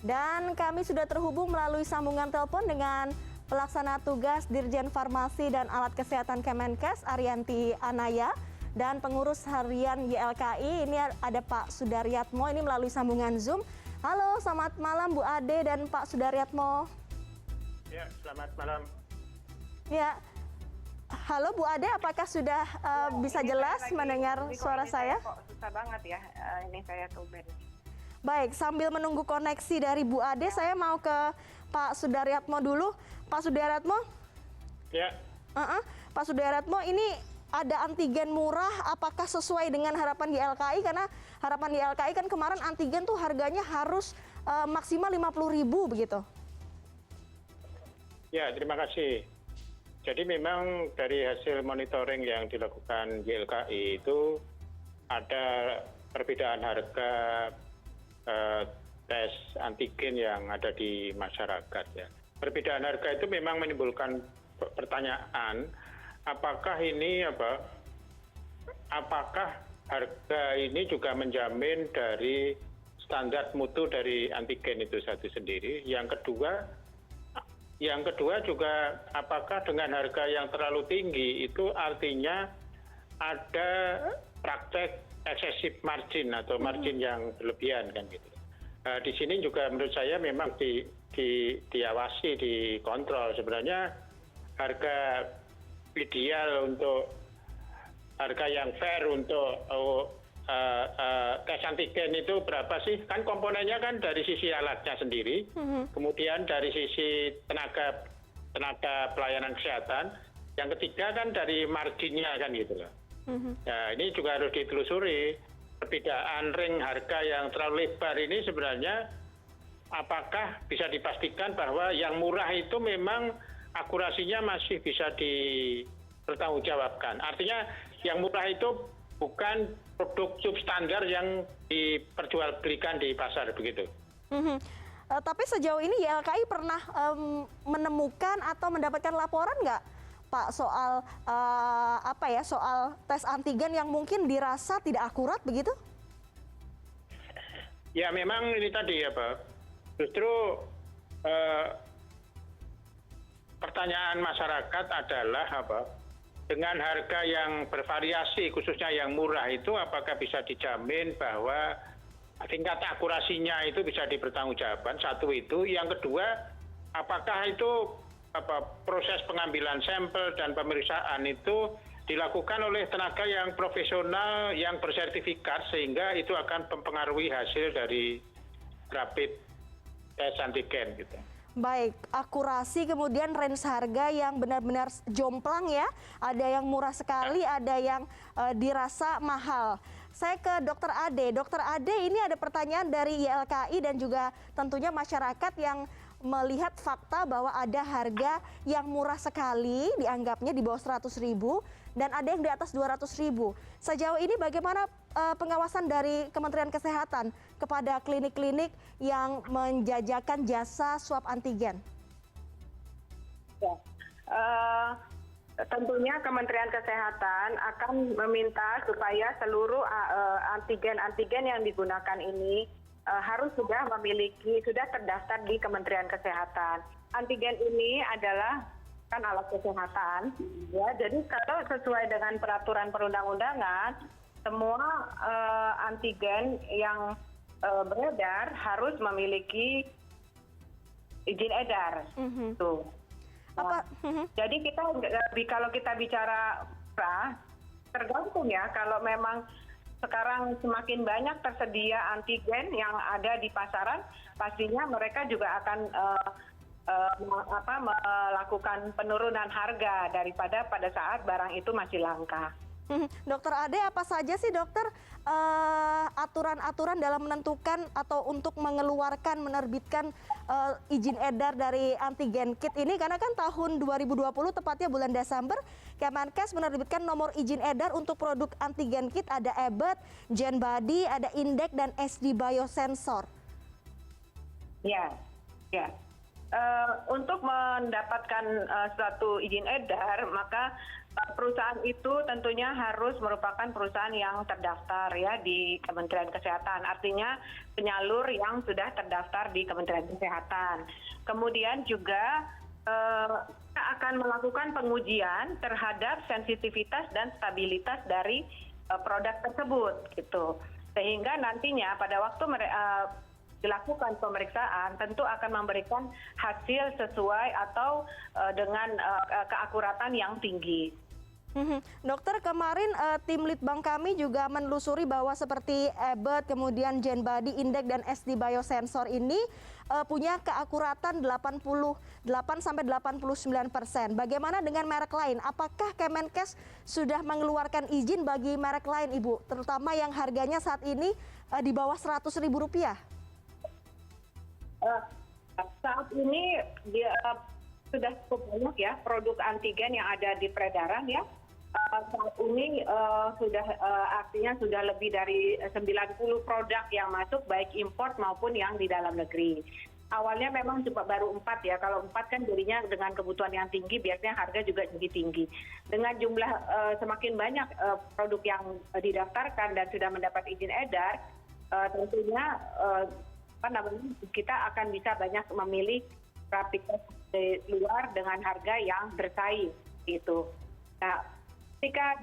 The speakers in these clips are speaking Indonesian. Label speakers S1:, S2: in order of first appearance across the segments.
S1: Dan kami sudah terhubung melalui sambungan telepon dengan Pelaksana Tugas Dirjen Farmasi dan Alat Kesehatan Kemenkes, Arianti Anaya, dan Pengurus Harian YLKI, ini ada Pak Sudaryatmo, ini melalui sambungan Zoom. Halo, selamat malam Bu Ade dan Pak Sudaryatmo.
S2: Ya, selamat malam.
S1: Ya, halo Bu Ade, apakah sudah bisa jelas mendengar suara saya?
S3: Kok susah banget ya, ini saya tumben.
S1: Baik, sambil menunggu koneksi dari Bu Ade, saya mau ke Pak Sudaryatmo dulu. Pak Sudaryatmo?
S2: Ya.
S1: Pak Sudaryatmo, ini ada antigen murah, apakah sesuai dengan harapan YLKI? Karena harapan YLKI kan kemarin antigen tuh harganya harus maksimal 50.000 begitu.
S2: Ya, terima kasih. Jadi memang dari hasil monitoring yang dilakukan YLKI itu ada perbedaan harga tes antigen yang ada di masyarakat ya. Perbedaan harga itu memang menimbulkan pertanyaan, apakah harga ini juga menjamin dari standar mutu dari antigen itu satu sendiri. Yang kedua juga apakah dengan harga yang terlalu tinggi itu artinya ada praktek excessive margin atau margin yang berlebihan kan gitu. Di sini juga menurut saya memang diawasi, dikontrol. Sebenarnya harga ideal untuk harga yang fair untuk tes antigen itu berapa sih? Kan komponennya kan dari sisi alatnya sendiri, kemudian dari sisi tenaga pelayanan kesehatan, yang ketiga kan dari marginnya kan gitu loh. Nah, ini juga harus ditelusuri. Perbedaan ring harga yang terlalu lebar ini sebenarnya apakah bisa dipastikan bahwa yang murah itu memang akurasinya masih bisa dipertanggungjawabkan. Artinya yang murah itu bukan produk substandar yang diperjualbelikan di pasar begitu.
S1: Tapi sejauh ini YLKI pernah menemukan atau mendapatkan laporan nggak, Pak, soal soal tes antigen yang mungkin dirasa tidak akurat begitu?
S2: Ya memang ini tadi ya Pak, justru pertanyaan masyarakat adalah dengan harga yang bervariasi khususnya yang murah itu apakah bisa dijamin bahwa tingkat akurasinya itu bisa dipertanggungjawabkan, satu itu. Yang kedua, apakah itu proses pengambilan sampel dan pemeriksaan itu dilakukan oleh tenaga yang profesional yang bersertifikat sehingga itu akan mempengaruhi hasil dari rapid tes antigen gitu.
S1: Baik, akurasi kemudian range harga yang benar-benar jomplang ya. Ada yang murah sekali, ada yang dirasa mahal. Saya ke Dr. Ade. Dr. Ade, ini ada pertanyaan dari YLKI dan juga tentunya masyarakat yang melihat fakta bahwa ada harga yang murah sekali, dianggapnya di bawah 100.000, dan ada yang di atas 200.000. Sejauh ini bagaimana pengawasan dari Kementerian Kesehatan kepada klinik-klinik yang menjajakan jasa swab antigen?
S3: Ya. Tentunya Kementerian Kesehatan akan meminta supaya seluruh antigen yang digunakan ini harus sudah terdaftar di Kementerian Kesehatan. Antigen ini adalah kan alat kesehatan, ya. Jadi kalau sesuai dengan peraturan perundang-undangan, semua antigen yang beredar harus memiliki izin edar. Tuh. Jadi kalau kita bicara tergantung ya, kalau memang sekarang semakin banyak tersedia antigen yang ada di pasaran, pastinya mereka juga akan melakukan penurunan harga daripada pada saat barang itu masih langka.
S1: Dokter Ade, apa saja sih dokter aturan-aturan dalam menentukan atau untuk menerbitkan izin edar dari antigen kit ini? Karena kan tahun 2020 tepatnya bulan Desember, Kemenkes menerbitkan nomor izin edar untuk produk antigen kit, ada Abbott, GenBody, ada Indek dan SD Biosensor.
S3: Ya. Untuk mendapatkan suatu izin edar, maka perusahaan itu tentunya harus merupakan perusahaan yang terdaftar ya di Kementerian Kesehatan. Artinya penyalur yang sudah terdaftar di Kementerian Kesehatan. Kemudian juga kita akan melakukan pengujian terhadap sensitivitas dan stabilitas dari produk tersebut gitu. Sehingga nantinya pada waktu dilakukan pemeriksaan tentu akan memberikan hasil sesuai atau dengan keakuratan yang tinggi.
S1: Dokter, kemarin tim litbang kami juga menelusuri bahwa seperti Abbott, kemudian GenBody Index dan SD Biosensor ini punya keakuratan 88-89%. Bagaimana dengan merek lain? Apakah Kemenkes sudah mengeluarkan izin bagi merek lain, Ibu? Terutama yang harganya saat ini di bawah Rp100.000.
S3: Saat ini sudah cukup banyak ya produk antigen yang ada di peredaran ya. Saat ini artinya sudah lebih dari 90 produk yang masuk baik import maupun yang di dalam negeri. Awalnya memang cuma baru 4 ya, kalau 4 kan jadinya dengan kebutuhan yang tinggi biasanya harga juga jadi tinggi. Dengan jumlah semakin banyak produk yang didaftarkan dan sudah mendapat izin edar, tentunya kita akan bisa banyak memilih rapid test di luar dengan harga yang bersaing gitu. Nah, ketika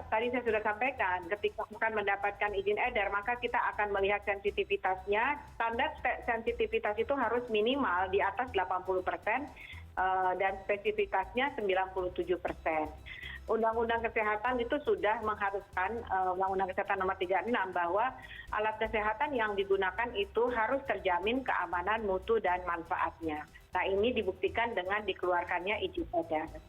S3: tadi saya sudah sampaikan, ketika akan mendapatkan izin edar, maka kita akan melihat sensitivitasnya. Standar sensitivitas itu harus minimal di atas 80% dan spesifikasinya 97%. Undang-Undang Kesehatan itu sudah mengharuskan, Undang-Undang Kesehatan nomor 36, bahwa alat kesehatan yang digunakan itu harus terjamin keamanan, mutu, dan manfaatnya. Nah, ini dibuktikan dengan dikeluarkannya izin edar.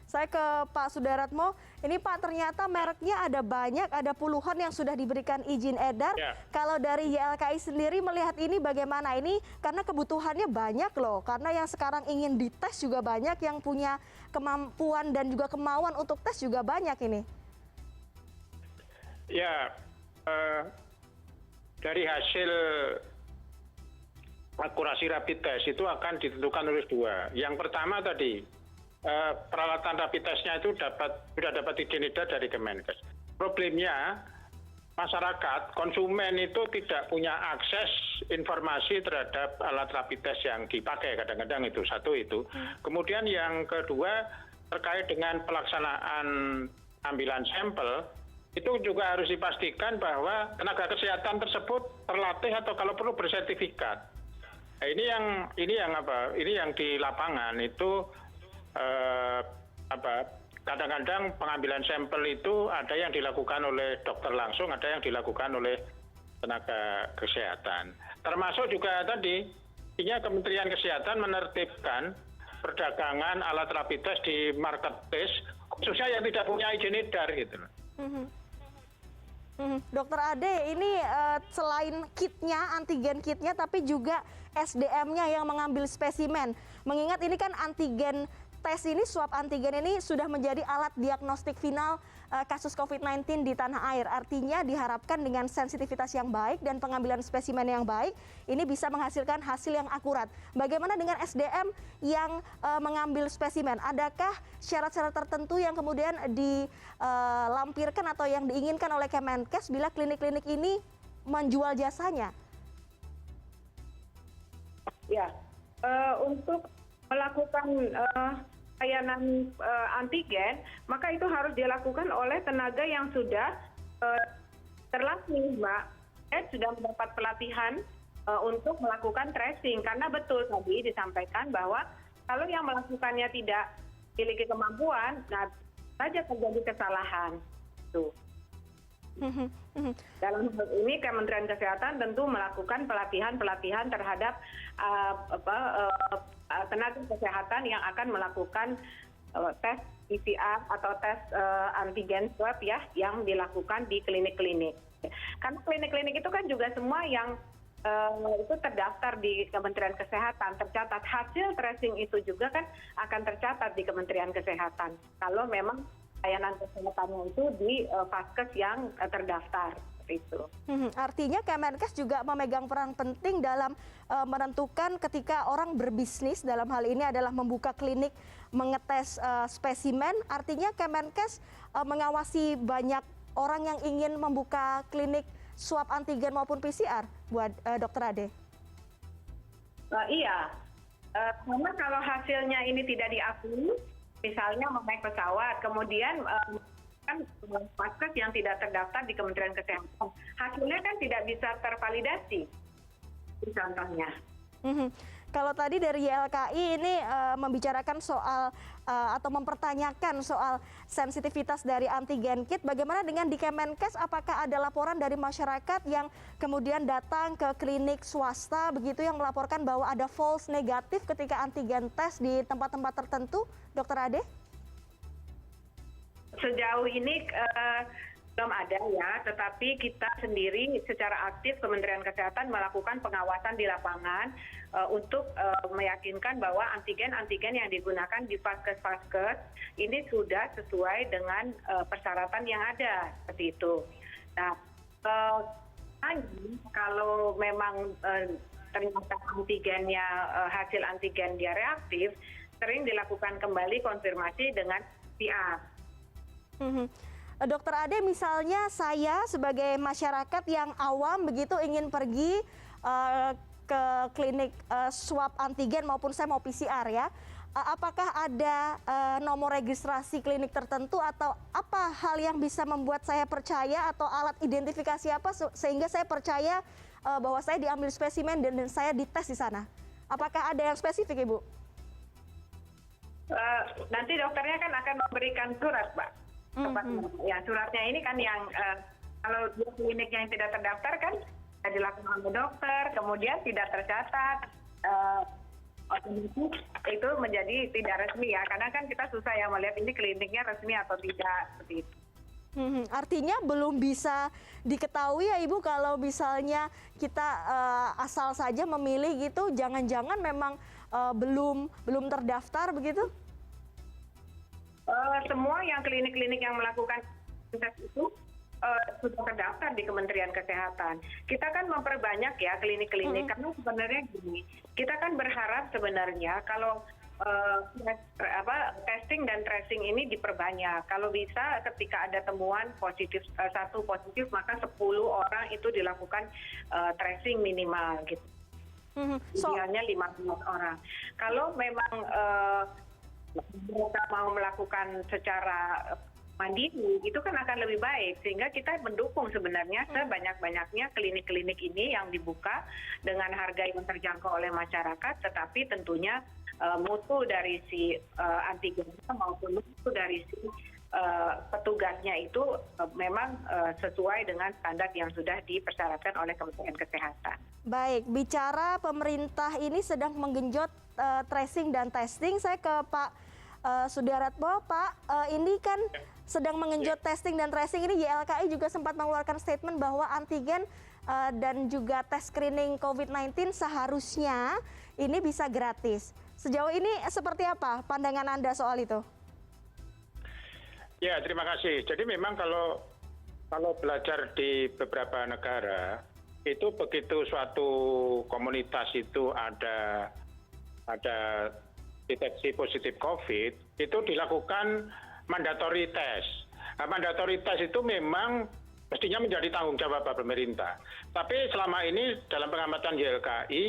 S1: Saya ke Pak Sudaratmo, ini Pak ternyata mereknya ada banyak, ada puluhan yang sudah diberikan izin edar. Ya. Kalau dari YLKI sendiri melihat ini bagaimana? Ini karena kebutuhannya banyak loh, karena yang sekarang ingin dites juga banyak, yang punya kemampuan dan juga kemauan untuk tes juga banyak ini.
S2: Ya, dari hasil akurasi rapid test itu akan ditentukan oleh dua. Yang pertama tadi, peralatan rapid testnya itu sudah dapat izin edar dari Kemenkes. Problemnya masyarakat, konsumen itu tidak punya akses informasi terhadap alat rapid test yang dipakai, kadang-kadang itu satu itu. Kemudian yang kedua terkait dengan pelaksanaan ambilan sampel, itu juga harus dipastikan bahwa tenaga kesehatan tersebut terlatih atau kalau perlu bersertifikat. Nah, ini yang di lapangan itu kadang-kadang pengambilan sampel itu ada yang dilakukan oleh dokter langsung, ada yang dilakukan oleh tenaga kesehatan. Termasuk juga tadi, Kementerian Kesehatan menertibkan perdagangan alat rapid test di marketplace, khususnya yang tidak punya izin edar gitu.
S1: Dokter Ade, ini selain kitnya, antigen kitnya, tapi juga SDM-nya yang mengambil spesimen. Mengingat ini kan antigen tes ini, swab antigen ini sudah menjadi alat diagnostik final kasus COVID-19 di tanah air. Artinya diharapkan dengan sensitivitas yang baik dan pengambilan spesimen yang baik, ini bisa menghasilkan hasil yang akurat. Bagaimana dengan SDM yang mengambil spesimen? Adakah syarat-syarat tertentu yang kemudian dilampirkan atau yang diinginkan oleh Kemenkes bila klinik-klinik ini menjual jasanya?
S3: Ya, untuk melakukan layanan antigen, maka itu harus dilakukan oleh tenaga yang sudah terlatih, Mbak. Sudah mendapat pelatihan untuk melakukan tracing. Karena betul tadi disampaikan bahwa kalau yang melakukannya tidak memiliki kemampuan, nah saja terjadi kesalahan. Tuh. Dalam hal ini Kementerian Kesehatan tentu melakukan pelatihan terhadap tenaga kesehatan yang akan melakukan tes PCR atau tes antigen swab ya, yang dilakukan di klinik-klinik. Karena klinik-klinik itu kan juga semua yang itu terdaftar di Kementerian Kesehatan, tercatat hasil tracing itu juga kan akan tercatat di Kementerian Kesehatan. Kalau memang layanan kesehatannya itu di vaskes yang terdaftar. seperti itu.
S1: Artinya Kemenkes juga memegang peran penting dalam menentukan ketika orang berbisnis, dalam hal ini adalah membuka klinik mengetes spesimen. Artinya Kemenkes mengawasi banyak orang yang ingin membuka klinik swab antigen maupun PCR buat Dokter Ade.
S3: Iya, karena kalau hasilnya ini tidak diakui, misalnya memakai pesawat, kemudian kan vaskes yang tidak terdaftar di Kementerian Kesehatan, hasilnya kan tidak bisa tervalidasi, contohnya.
S1: Kalau tadi dari YLKI ini membicarakan soal atau mempertanyakan soal sensitivitas dari antigen kit, bagaimana dengan di Kemenkes? Apakah ada laporan dari masyarakat yang kemudian datang ke klinik swasta begitu yang melaporkan bahwa ada false negatif ketika antigen tes di tempat-tempat tertentu, Dokter Ade?
S3: Sejauh ini belum ada ya, tetapi kita sendiri secara aktif Kementerian Kesehatan melakukan pengawasan di lapangan untuk meyakinkan bahwa antigen-antigen yang digunakan di vaskes-vaskes ini sudah sesuai dengan persyaratan yang ada, seperti itu. Nah, kalau memang ternyata antigennya, hasil antigen dia reaktif, sering dilakukan kembali konfirmasi dengan PCR.
S1: Dokter Ade, misalnya saya sebagai masyarakat yang awam begitu ingin pergi ke klinik swab antigen maupun saya mau PCR ya, apakah ada nomor registrasi klinik tertentu atau apa hal yang bisa membuat saya percaya atau alat identifikasi apa sehingga saya percaya bahwa saya diambil spesimen dan saya dites di sana? Apakah ada yang spesifik, Ibu?
S3: Nanti dokternya kan akan memberikan surat, Pak. Ya, suratnya ini kan yang kalau di klinik yang tidak terdaftar kan dilakukan oleh dokter, kemudian tidak tercatat, otomatis itu menjadi tidak resmi ya, karena kan kita susah ya melihat ini kliniknya resmi atau tidak, seperti itu.
S1: Artinya belum bisa diketahui ya Ibu kalau misalnya kita asal saja memilih gitu, jangan-jangan memang belum terdaftar begitu?
S3: Semua yang klinik-klinik yang melakukan tes itu sudah terdaftar di Kementerian Kesehatan. Kita kan memperbanyak ya klinik-klinik, karena sebenarnya gini, kita kan berharap sebenarnya kalau testing dan tracing ini diperbanyak. Kalau bisa ketika ada temuan positif, satu positif, maka 10 orang itu dilakukan tracing minimal gitu. Idealnya 15 orang. Kalau memang mereka mau melakukan secara mandiri, itu kan akan lebih baik, sehingga kita mendukung sebenarnya sebanyak-banyaknya klinik-klinik ini yang dibuka dengan harga yang terjangkau oleh masyarakat, tetapi tentunya mutu dari si antigennya maupun mutu dari si petugasnya itu memang sesuai dengan standar yang sudah dipersyaratkan oleh Kementerian Kesehatan.
S1: Baik, bicara pemerintah ini sedang menggenjot tracing dan testing, saya ke Pak Sudaratmo. Pak, ini kan sedang mengenjot testing dan tracing ini, YLKI juga sempat mengeluarkan statement bahwa antigen dan juga tes screening COVID-19 seharusnya ini bisa gratis. Sejauh ini seperti apa pandangan Anda soal itu?
S2: Ya, terima kasih. Jadi memang kalau belajar di beberapa negara, itu begitu suatu komunitas itu ada deteksi positif COVID, itu dilakukan mandatory test. Nah, mandatory test itu memang mestinya menjadi tanggung jawab pemerintah. Tapi selama ini dalam pengamatan YLKI,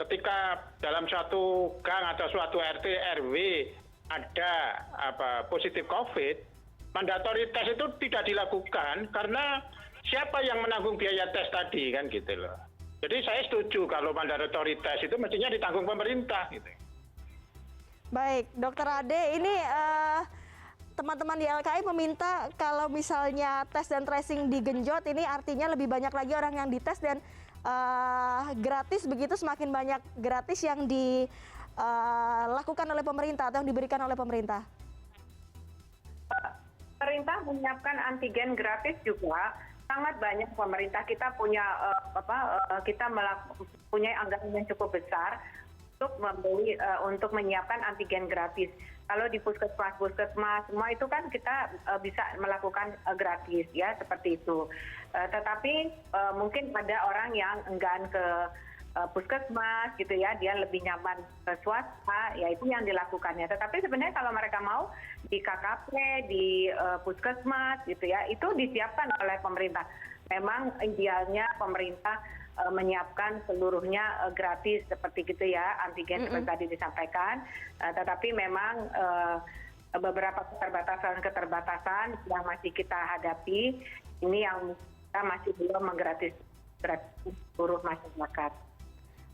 S2: ketika dalam suatu gang atau suatu RT RW ada positif COVID, mandatory test itu tidak dilakukan karena siapa yang menanggung biaya tes tadi kan gitu loh. Jadi saya setuju kalau mandatory test itu mestinya ditanggung pemerintah gitu.
S1: Baik, Dokter Ade, ini teman-teman di YLKI meminta kalau misalnya tes dan tracing digenjot, ini artinya lebih banyak lagi orang yang dites dan gratis begitu, semakin banyak gratis yang dilakukan oleh pemerintah atau yang diberikan oleh pemerintah.
S3: Pemerintah menyiapkan antigen gratis juga. Sangat banyak pemerintah kita punya punya anggaran yang cukup besar untuk menyiapkan antigen gratis. kalau di puskesmas semua itu kan kita bisa melakukan gratis ya seperti itu. Tetapi mungkin ada orang yang enggan ke puskesmas gitu ya, dia lebih nyaman ke swasta, ya itu yang dilakukannya. Tetapi sebenarnya kalau mereka mau di KKP, di puskesmas gitu ya, itu disiapkan oleh pemerintah. Memang idealnya pemerintah menyiapkan seluruhnya gratis seperti gitu ya, antigen seperti tadi disampaikan. Tetapi memang beberapa keterbatasan yang masih kita hadapi, ini yang kita masih belum menggratis seluruh masyarakat.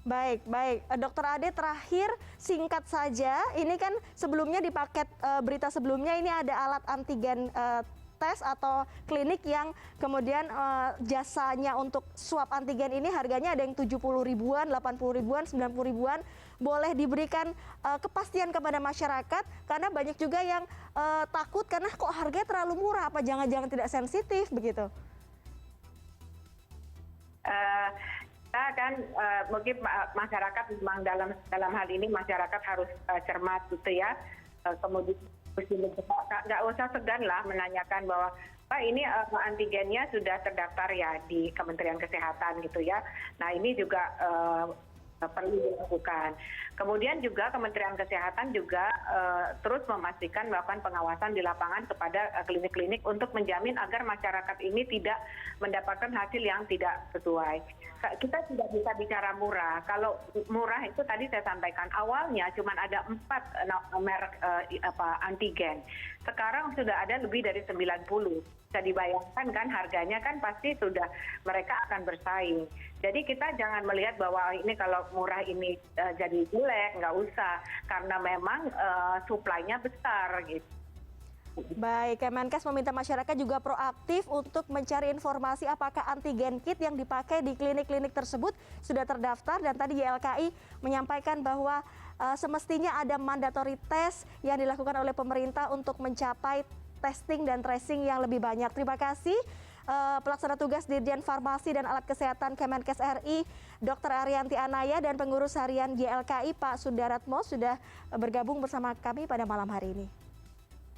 S1: Baik, baik. Dokter Ade, terakhir singkat saja, ini kan sebelumnya di paket berita sebelumnya ini ada alat antigen tes atau klinik yang kemudian jasanya untuk swab antigen ini harganya ada yang 70 ribuan, 80 ribuan, 90 ribuan. Boleh diberikan kepastian kepada masyarakat karena banyak juga yang takut karena kok harganya terlalu murah, apa jangan-jangan tidak sensitif begitu?
S3: Kita kan mungkin masyarakat memang dalam hal ini masyarakat harus cermat gitu ya. Kemudian nggak usah segan lah menanyakan bahwa Pak ini antigennya sudah terdaftar ya di Kementerian Kesehatan gitu ya. Nah ini juga perlu dilakukan. Kemudian juga Kementerian Kesehatan juga terus memastikan melakukan pengawasan di lapangan kepada klinik-klinik untuk menjamin agar masyarakat ini tidak mendapatkan hasil yang tidak sesuai. Kita tidak bisa bicara murah. Kalau murah itu tadi saya sampaikan awalnya cuma ada 4 merek antigen. Sekarang sudah ada lebih dari 90. Bisa dibayangkan kan harganya kan pasti sudah mereka akan bersaing. Jadi kita jangan melihat bahwa ini kalau murah ini jadi jelek, nggak usah. Karena memang suplainya besar gitu.
S1: Baik, Kemenkes meminta masyarakat juga proaktif untuk mencari informasi apakah antigen kit yang dipakai di klinik-klinik tersebut sudah terdaftar, dan tadi YLKI menyampaikan bahwa semestinya ada mandatory test yang dilakukan oleh pemerintah untuk mencapai testing dan tracing yang lebih banyak. Terima kasih Pelaksana Tugas Dirjen Farmasi dan Alat Kesehatan Kemenkes RI, Dr. Ariyanti Anaya, dan Pengurus Harian YLKI Pak Sudaratmo sudah bergabung bersama kami pada malam hari ini.